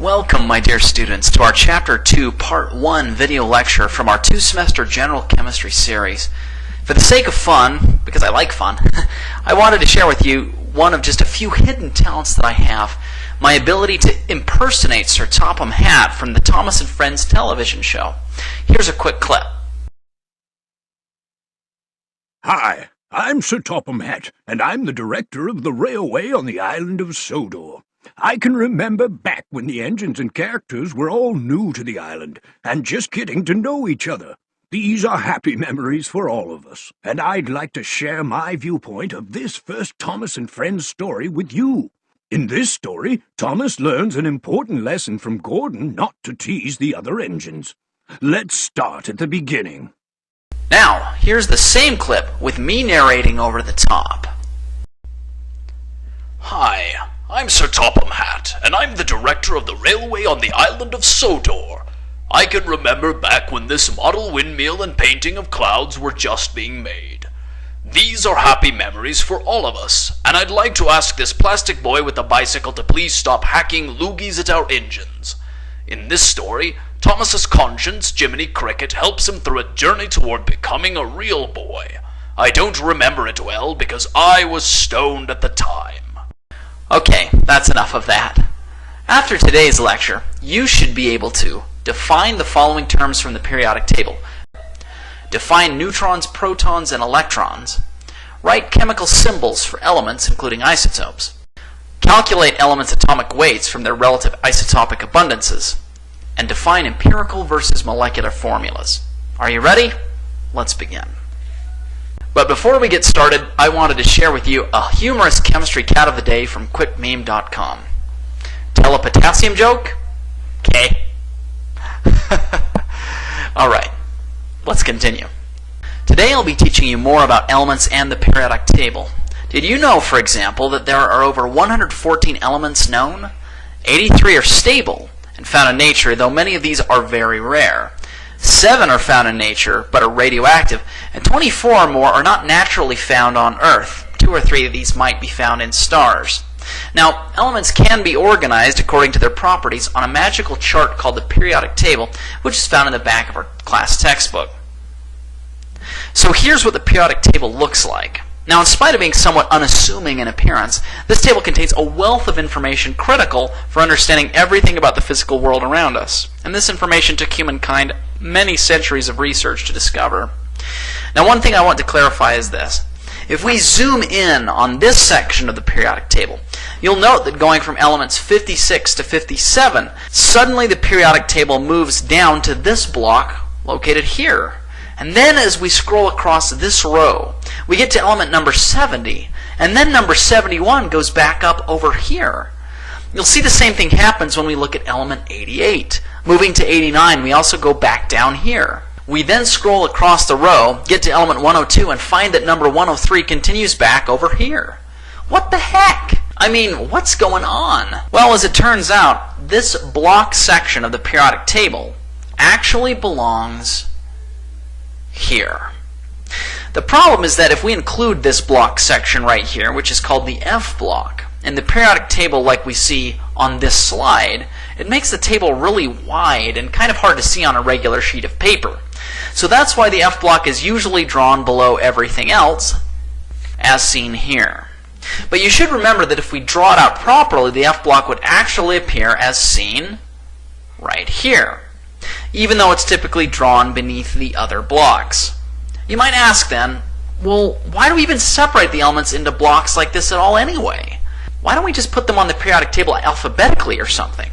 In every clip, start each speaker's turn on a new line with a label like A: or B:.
A: Welcome, my dear students, to our Chapter 2, Part 1 video lecture from our 2-semester General Chemistry series. For the sake of fun, because I like fun, I wanted to share with you one of just a few hidden talents that I have, my ability to impersonate Sir Topham Hatt from the Thomas and Friends television show. Here's a quick clip.
B: Hi, I'm Sir Topham Hatt, and I'm the director of the railway on the island of Sodor. I can remember back when the engines and characters were all new to the island and just getting to know each other. These are happy memories for all of us, and I'd like to share my viewpoint of this first Thomas and Friends story with you. In this story, Thomas learns an important lesson from Gordon not to tease the other engines. Let's start at the beginning.
A: Now, here's the same clip with me narrating over the top.
C: Hi, I'm Sir Topham Hatt, and I'm the director of the railway on the island of Sodor. I can remember back when this model windmill and painting of clouds were just being made. These are happy memories for all of us, and I'd like to ask this plastic boy with the bicycle to please stop hacking loogies at our engines. In this story, Thomas's conscience, Jiminy Cricket, helps him through a journey toward becoming a real boy. I don't remember it well because I was stoned at the time.
A: Okay, that's enough of that. After today's lecture, you should be able to define the following terms from the periodic table, define neutrons, protons, and electrons, write chemical symbols for elements including isotopes, calculate elements' atomic weights from their relative isotopic abundances, and define empirical versus molecular formulas. Are you ready? Let's begin. But before we get started, I wanted to share with you a humorous chemistry cat of the day from quickmeme.com. Tell a potassium joke? Okay. Alright, let's continue. Today I'll be teaching you more about elements and the periodic table. Did you know, for example, that there are over 114 elements known? 83 are stable and found in nature, though many of these are very rare. 7 are found in nature, but are radioactive, and 24 or more are not naturally found on Earth. 2 or 3 of these might be found in stars. Now, elements can be organized according to their properties on a magical chart called the periodic table, which is found in the back of our class textbook. So here's what the periodic table looks like. Now, in spite of being somewhat unassuming in appearance, this table contains a wealth of information critical for understanding everything about the physical world around us. And this information took humankind many centuries of research to discover. Now, one thing I want to clarify is this. If we zoom in on this section of the periodic table, you'll note that going from elements 56 to 57, suddenly the periodic table moves down to this block located here. And then as we scroll across this row, we get to element number 70, and then number 71 goes back up over here. You'll see the same thing happens when we look at element 88. Moving to 89, we also go back down here. We then scroll across the row, get to element 102, and find that number 103 continues back over here. What the heck? I mean, what's going on? Well, as it turns out, this block section of the periodic table actually belongs here. The problem is that if we include this block section right here, which is called the F block, in the periodic table like we see on this slide, it makes the table really wide and kind of hard to see on a regular sheet of paper. So that's why the F block is usually drawn below everything else, as seen here. But you should remember that if we draw it out properly, the F block would actually appear as seen right here, even though it's typically drawn beneath the other blocks. You might ask then, well, why do we even separate the elements into blocks like this at all anyway? Why don't we just put them on the periodic table alphabetically or something?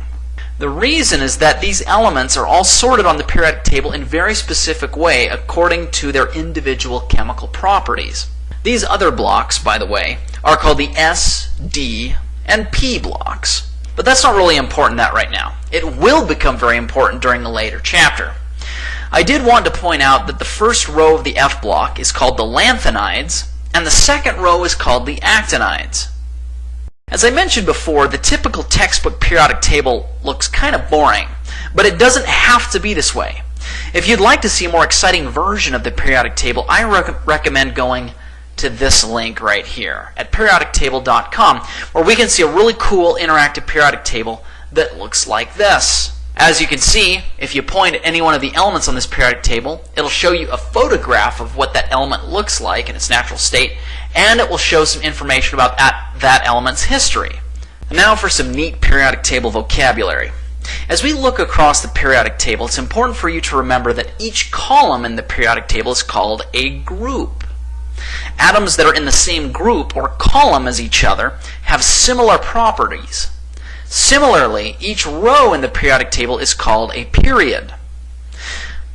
A: The reason is that these elements are all sorted on the periodic table in a very specific way according to their individual chemical properties. These other blocks, by the way, are called the S, D, and P blocks. But that's not really important right now. It will become very important during a later chapter. I did want to point out that the first row of the F block is called the lanthanides, and the second row is called the actinides. As I mentioned before, the typical textbook periodic table looks kind of boring, but it doesn't have to be this way. If you'd like to see a more exciting version of the periodic table, I recommend going to this link right here at periodictable.com, where we can see a really cool interactive periodic table that looks like this. As you can see, if you point at any one of the elements on this periodic table, it'll show you a photograph of what that element looks like in its natural state, and it will show some information about that element's history. And now for some neat periodic table vocabulary. As we look across the periodic table, it's important for you to remember that each column in the periodic table is called a group. Atoms that are in the same group or column as each other have similar properties. Similarly, each row in the periodic table is called a period.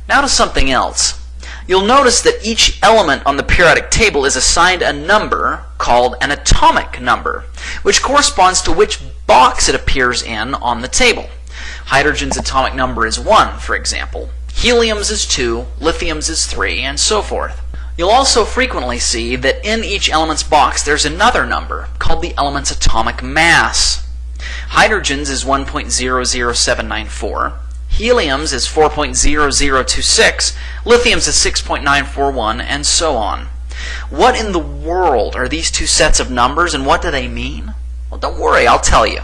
A: Now to something else. You'll notice that each element on the periodic table is assigned a number called an atomic number, which corresponds to which box it appears in on the table. Hydrogen's atomic number is 1, for example. Helium's is 2, lithium's is 3, and so forth. You'll also frequently see that in each element's box there's another number called the element's atomic mass. Hydrogen's is 1.00794, helium's is 4.0026, lithium's is 6.941, and so on. What in the world are these two sets of numbers, and what do they mean? Well, don't worry, I'll tell you,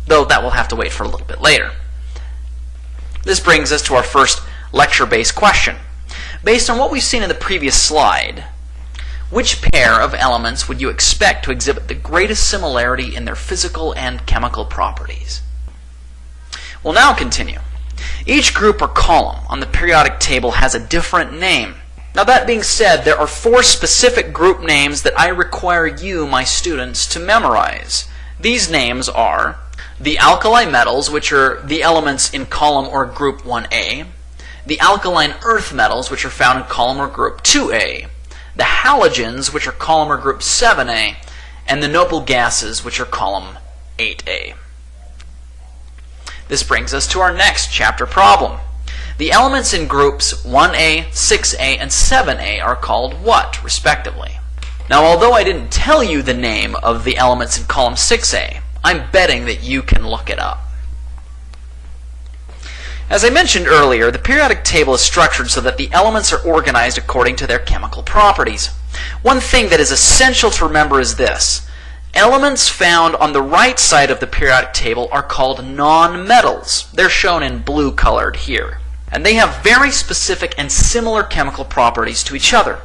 A: though that will have to wait for a little bit later. This brings us to our first lecture-based question. Based on what we've seen in the previous slide, which pair of elements would you expect to exhibit the greatest similarity in their physical and chemical properties? We'll now continue. Each group or column on the periodic table has a different name. Now that being said, there are 4 specific group names that I require you, my students, to memorize. These names are the alkali metals, which are the elements in column or group 1A, the alkaline earth metals, which are found in column or group 2A, the halogens, which are column or group 7A, and the noble gases, which are column 8A. This brings us to our next chapter problem. The elements in groups 1A, 6A, and 7A are called what, respectively? Now, although I didn't tell you the name of the elements in column 6A, I'm betting that you can look it up. As I mentioned earlier, the periodic table is structured so that the elements are organized according to their chemical properties. One thing that is essential to remember is this. Elements found on the right side of the periodic table are called nonmetals. They're shown in blue colored here. And they have very specific and similar chemical properties to each other.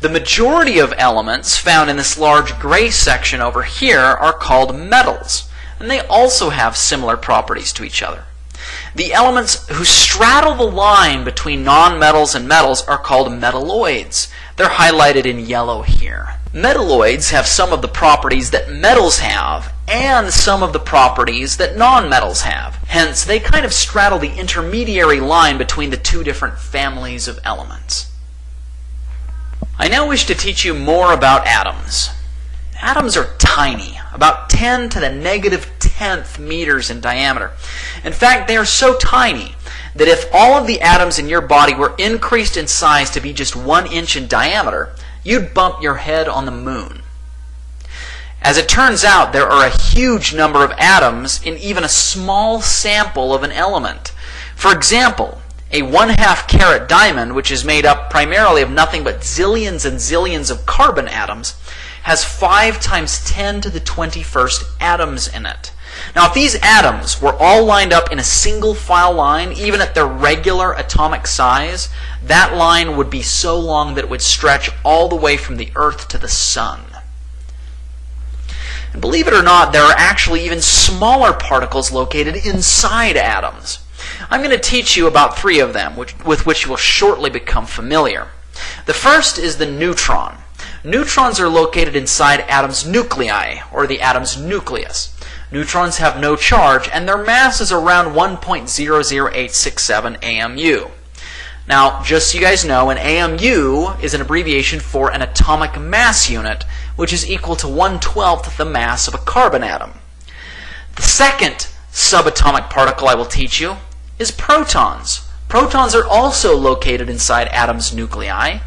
A: The majority of elements found in this large gray section over here are called metals, and they also have similar properties to each other. The elements who straddle the line between nonmetals and metals are called metalloids. They're highlighted in yellow here. Metalloids have some of the properties that metals have and some of the properties that nonmetals have. Hence, they kind of straddle the intermediary line between the two different families of elements. I now wish to teach you more about atoms. Atoms are tiny, about 10 to the negative 10th meters in diameter. In fact, they are so tiny that if all of the atoms in your body were increased in size to be just 1 inch in diameter, you'd bump your head on the moon. As it turns out, there are a huge number of atoms in even a small sample of an element. For example, a 1/2 carat diamond, which is made up primarily of nothing but zillions and zillions of carbon atoms, has 5 times 10 to the 21st atoms in it. Now, if these atoms were all lined up in a single file line, even at their regular atomic size, that line would be so long that it would stretch all the way from the Earth to the Sun. And believe it or not, there are actually even smaller particles located inside atoms. I'm going to teach you about 3 of them, with which you will shortly become familiar. The first is the neutron. Neutrons are located inside atoms' nuclei, or the atom's nucleus. Neutrons have no charge, and their mass is around 1.00867 AMU. Now, just so you guys know, an AMU is an abbreviation for an atomic mass unit, which is equal to 1/12 of the mass of a carbon atom. The second subatomic particle I will teach you is protons. Protons are also located inside atoms' nuclei.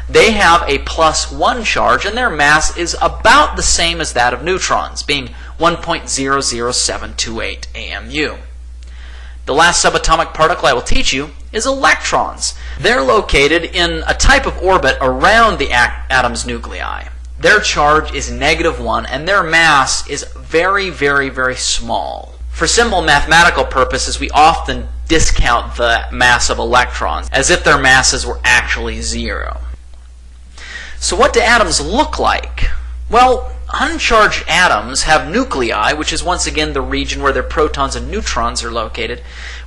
A: They have a +1 charge, and their mass is about the same as that of neutrons, being 1.00728 AMU. The last subatomic particle I will teach you is electrons. They're located in a type of orbit around the atom's nuclei. Their charge is -1, and their mass is very, very, very small. For simple mathematical purposes, we often discount the mass of electrons as if their masses were actually zero. So what do atoms look like? Well, uncharged atoms have nuclei, which is once again the region where their protons and neutrons are located,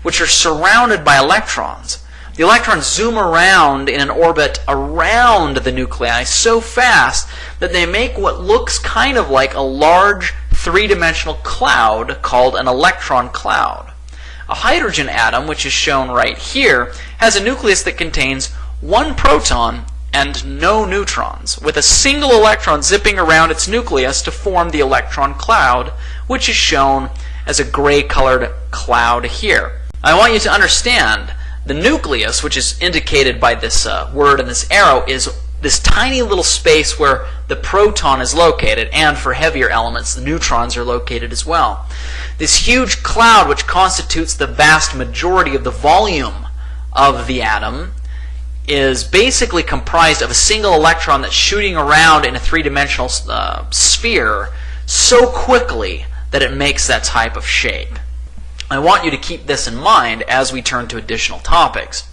A: which are surrounded by electrons. The electrons zoom around in an orbit around the nuclei so fast that they make what looks kind of like a large three-dimensional cloud called an electron cloud. A hydrogen atom, which is shown right here, has a nucleus that contains one proton and no neutrons, with a single electron zipping around its nucleus to form the electron cloud, which is shown as a gray-colored cloud here. I want you to understand the nucleus, which is indicated by this word and this arrow, is this tiny little space where the proton is located, and for heavier elements, the neutrons are located as well. This huge cloud, which constitutes the vast majority of the volume of the atom, is basically comprised of a single electron that's shooting around in a three-dimensional sphere so quickly that it makes that type of shape. I want you to keep this in mind as we turn to additional topics.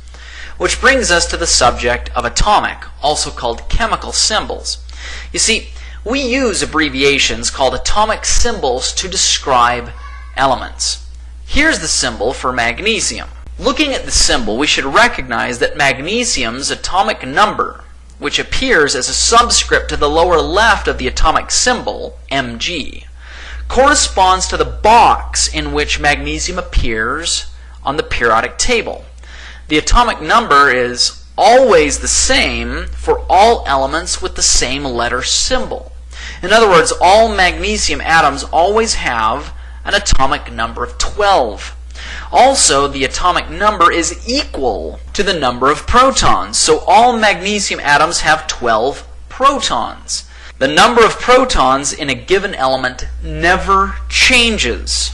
A: Which brings us to the subject of atomic, also called chemical symbols. You see, we use abbreviations called atomic symbols to describe elements. Here's the symbol for magnesium. Looking at the symbol, we should recognize that magnesium's atomic number, which appears as a subscript to the lower left of the atomic symbol, Mg, corresponds to the box in which magnesium appears on the periodic table. The atomic number is always the same for all elements with the same letter symbol. In other words, all magnesium atoms always have an atomic number of 12. Also, the atomic number is equal to the number of protons, so all magnesium atoms have 12 protons. The number of protons in a given element never changes.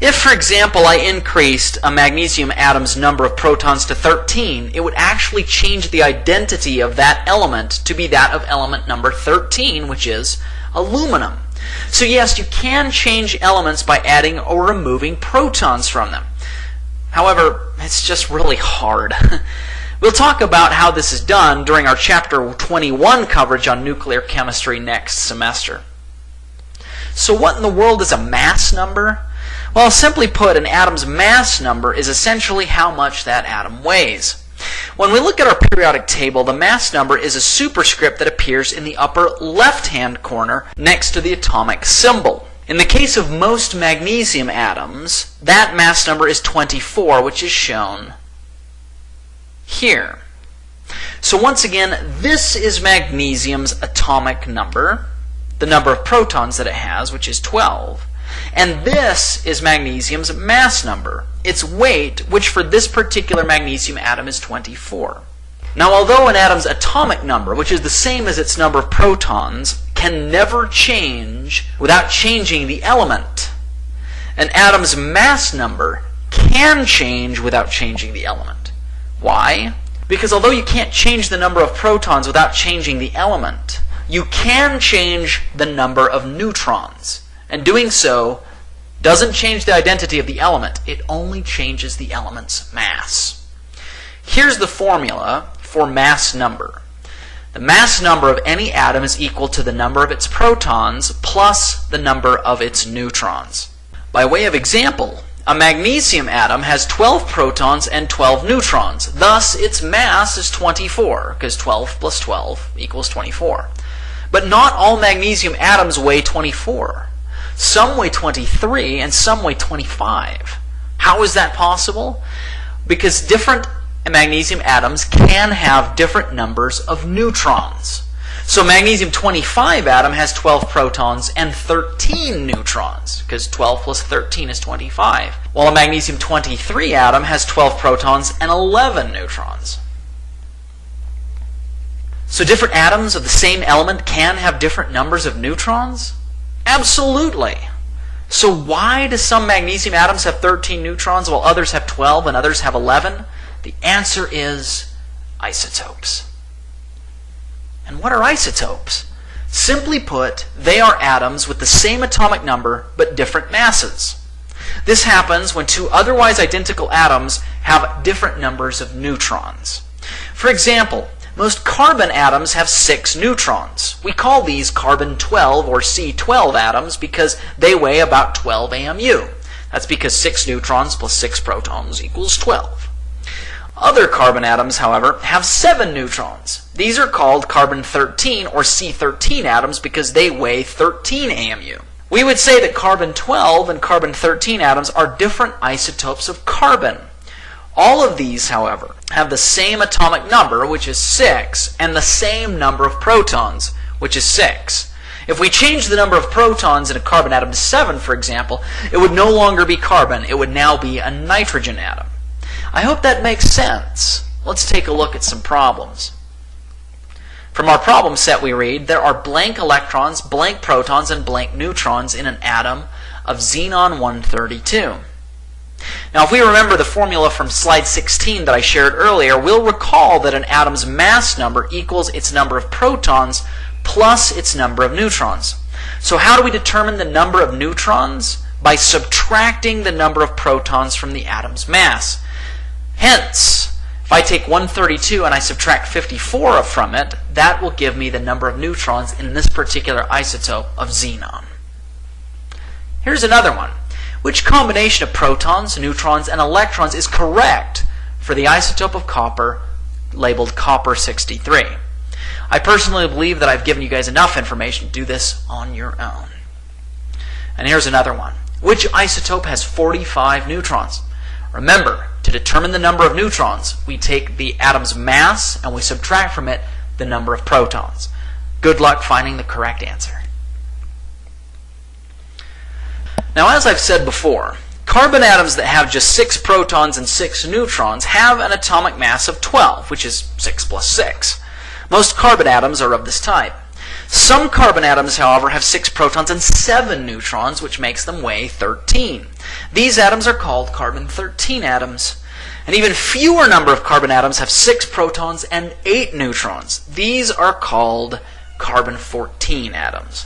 A: If, for example, I increased a magnesium atom's number of protons to 13, it would actually change the identity of that element to be that of element number 13, which is aluminum. So yes, you can change elements by adding or removing protons from them. However, it's just really hard. We'll talk about how this is done during our Chapter 21 coverage on nuclear chemistry next semester. So what in the world is a mass number? Well, simply put, an atom's mass number is essentially how much that atom weighs. When we look at our periodic table, the mass number is a superscript that appears in the upper left-hand corner next to the atomic symbol. In the case of most magnesium atoms, that mass number is 24, which is shown here. So once again, this is magnesium's atomic number, the number of protons that it has, which is 12. And this is magnesium's mass number, its weight, which for this particular magnesium atom is 24. Now, although an atom's atomic number, which is the same as its number of protons, can never change without changing the element, an atom's mass number can change without changing the element. Why? Because although you can't change the number of protons without changing the element, you can change the number of neutrons. And doing so doesn't change the identity of the element, it only changes the element's mass. Here's the formula for mass number. The mass number of any atom is equal to the number of its protons plus the number of its neutrons. By way of example, a magnesium atom has 12 protons and 12 neutrons. Thus, its mass is 24, because 12 plus 12 equals 24. But not all magnesium atoms weigh 24. Some weigh 23 and some weigh 25. How is that possible? Because different magnesium atoms can have different numbers of neutrons. So magnesium 25 atom has 12 protons and 13 neutrons, because 12 plus 13 is 25. While a magnesium 23 atom has 12 protons and 11 neutrons. So different atoms of the same element can have different numbers of neutrons? Absolutely. So why do some magnesium atoms have 13 neutrons while others have 12 and others have 11? The answer is isotopes. And what are isotopes? Simply put, they are atoms with the same atomic number but different masses. This happens when two otherwise identical atoms have different numbers of neutrons. For example, most carbon atoms have 6 neutrons. We call these carbon-12 or C12 atoms because they weigh about 12 AMU. That's because 6 neutrons plus 6 protons equals 12. Other carbon atoms, however, have 7 neutrons. These are called carbon-13 or C13 atoms because they weigh 13 AMU. We would say that carbon-12 and carbon-13 atoms are different isotopes of carbon. All of these, however, have the same atomic number, which is 6, and the same number of protons, which is 6. If we change the number of protons in a carbon atom to 7, for example, it would no longer be carbon. It would now be a nitrogen atom. I hope that makes sense. Let's take a look at some problems. From our problem set we read, there are blank electrons, blank protons, and blank neutrons in an atom of xenon-132. Now, if we remember the formula from slide 16 that I shared earlier, we'll recall that an atom's mass number equals its number of protons plus its number of neutrons. So how do we determine the number of neutrons? By subtracting the number of protons from the atom's mass. Hence, if I take 132 and I subtract 54 from it, that will give me the number of neutrons in this particular isotope of xenon. Here's another one. Which combination of protons, neutrons, and electrons is correct for the isotope of copper labeled copper-63? I personally believe that I've given you guys enough information to do this on your own. And here's another one. Which isotope has 45 neutrons? Remember, to determine the number of neutrons, we take the atom's mass and we subtract from it the number of protons. Good luck finding the correct answer. Now, as I've said before, carbon atoms that have just 6 protons and 6 neutrons have an atomic mass of 12, which is 6 plus 6. Most carbon atoms are of this type. Some carbon atoms, however, have 6 protons and 7 neutrons, which makes them weigh 13. These atoms are called carbon-13 atoms. An even fewer number of carbon atoms have 6 protons and 8 neutrons. These are called carbon-14 atoms.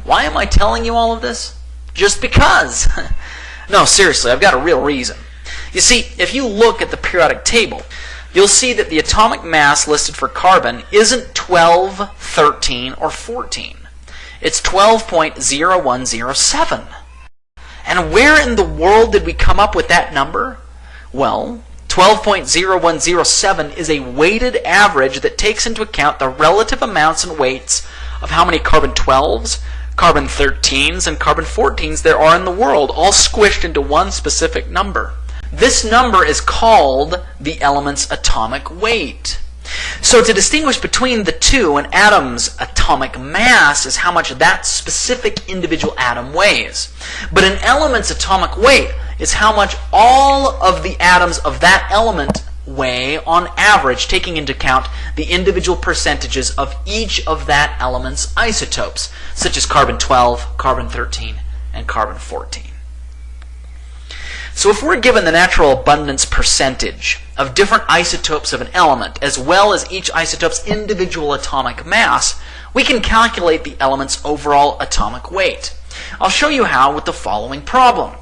A: Why am I telling you all of this? Just because. No, seriously, I've got a real reason. You see, if you look at the periodic table, you'll see that the atomic mass listed for carbon isn't 12, 13, or 14. It's 12.0107. And where in the world did we come up with that number? Well, 12.0107 is a weighted average that takes into account the relative amounts and weights of how many carbon-12s, carbon-13s, and carbon-14s there are in the world, all squished into one specific number. This number is called the element's atomic weight. So to distinguish between the two, an atom's atomic mass is how much that specific individual atom weighs. But an element's atomic weight is how much all of the atoms of that element weigh on average, taking into account the individual percentages of each of that element's isotopes, such as carbon-12, carbon-13, and carbon-14. So if we're given the natural abundance percentage of different isotopes of an element, as well as each isotope's individual atomic mass, we can calculate the element's overall atomic weight. I'll show you how with the following problem.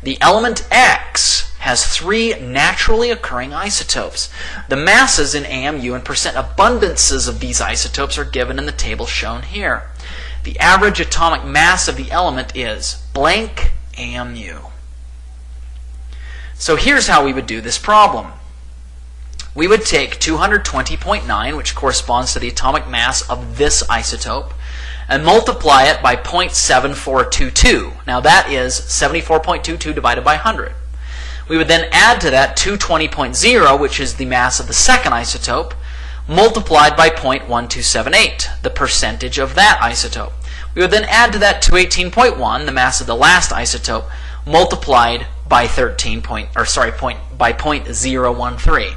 A: The element X has 3 naturally occurring isotopes. The masses in AMU and percent abundances of these isotopes are given in the table shown here. The average atomic mass of the element is blank AMU. So here's how we would do this problem. We would take 220.9, which corresponds to the atomic mass of this isotope, and multiply it by 0.7422. Now that is 74.22 divided by 100. We would then add to that 220.0, which is the mass of the second isotope, multiplied by 0.1278, the percentage of that isotope. We would then add to that 218.1, the mass of the last isotope, multiplied by 0.013.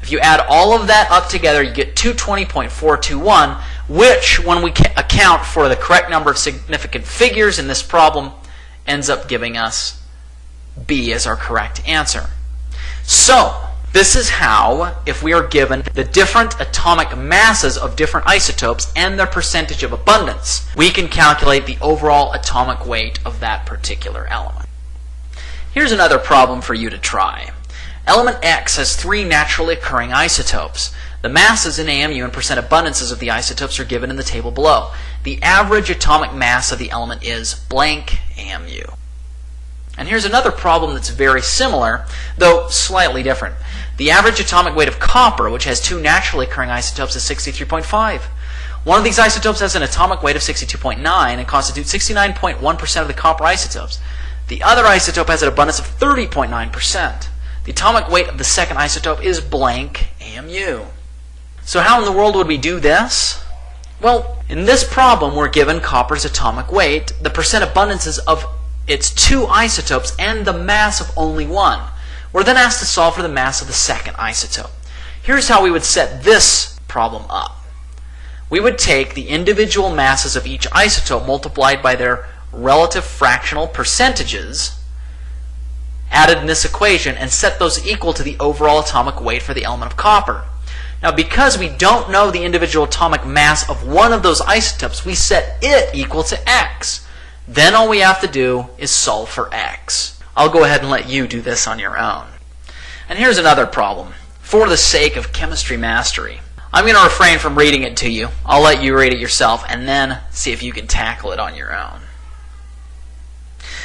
A: If you add all of that up together, you get 220.421, which, when we account for the correct number of significant figures in this problem, ends up giving us B as our correct answer. So, this is how, if we are given the different atomic masses of different isotopes and their percentage of abundance, we can calculate the overall atomic weight of that particular element. Here's another problem for you to try. Element X has 3 naturally occurring isotopes. The masses in AMU and percent abundances of the isotopes are given in the table below. The average atomic mass of the element is blank AMU. And here's another problem that's very similar, though slightly different. The average atomic weight of copper, which has 2 naturally occurring isotopes, is 63.5. One of these isotopes has an atomic weight of 62.9 and constitutes 69.1% of the copper isotopes. The other isotope has an abundance of 30.9%. The atomic weight of the second isotope is blank AMU. So how in the world would we do this? Well, in this problem we're given copper's atomic weight, the percent abundances of its 2 isotopes, and the mass of only one. We're then asked to solve for the mass of the second isotope. Here's how we would set this problem up. We would take the individual masses of each isotope multiplied by their relative fractional percentages added in this equation and set those equal to the overall atomic weight for the element of copper. Now, because we don't know the individual atomic mass of one of those isotopes, we set it equal to X. Then all we have to do is solve for X. I'll go ahead and let you do this on your own. And here's another problem. For the sake of chemistry mastery, I'm going to refrain from reading it to you. I'll let you read it yourself and then see if you can tackle it on your own.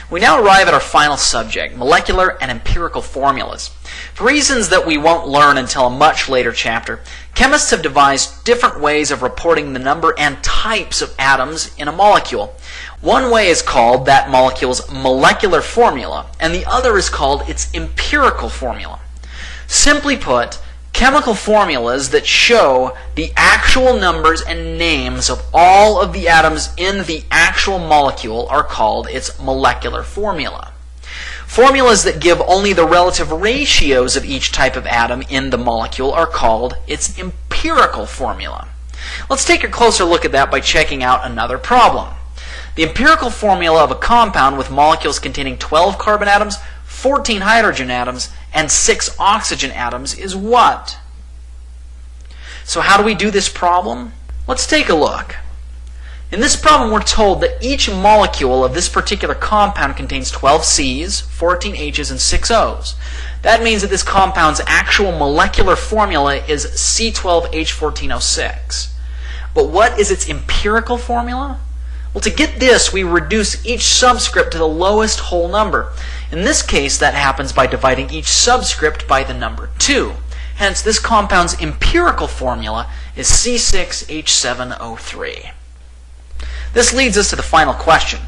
A: We now arrive at our final subject, molecular and empirical formulas. For reasons that we won't learn until a much later chapter, chemists have devised different ways of reporting the number and types of atoms in a molecule. One way is called that molecule's molecular formula, and the other is called its empirical formula. Simply put, chemical formulas that show the actual numbers and names of all of the atoms in the actual molecule are called its molecular formula. Formulas that give only the relative ratios of each type of atom in the molecule are called its empirical formula. Let's take a closer look at that by checking out another problem. The empirical formula of a compound with molecules containing 12 carbon atoms, 14 hydrogen atoms, and 6 oxygen atoms is what? So how do we do this problem? Let's take a look. In this problem, we're told that each molecule of this particular compound contains 12 C's, 14 H's, and 6 O's. That means that this compound's actual molecular formula is C12H14O6. But what is its empirical formula? Well, to get this, we reduce each subscript to the lowest whole number. In this case, that happens by dividing each subscript by the number 2. Hence, this compound's empirical formula is C6H7O3. This leads us to the final question.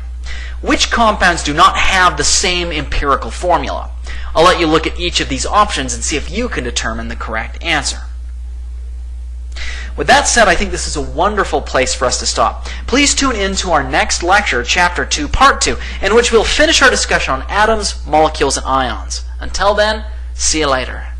A: Which compounds do not have the same empirical formula? I'll let you look at each of these options and see if you can determine the correct answer. With that said, I think this is a wonderful place for us to stop. Please tune in to our next lecture, Chapter 2, Part 2, in which we'll finish our discussion on atoms, molecules, and ions. Until then, see you later.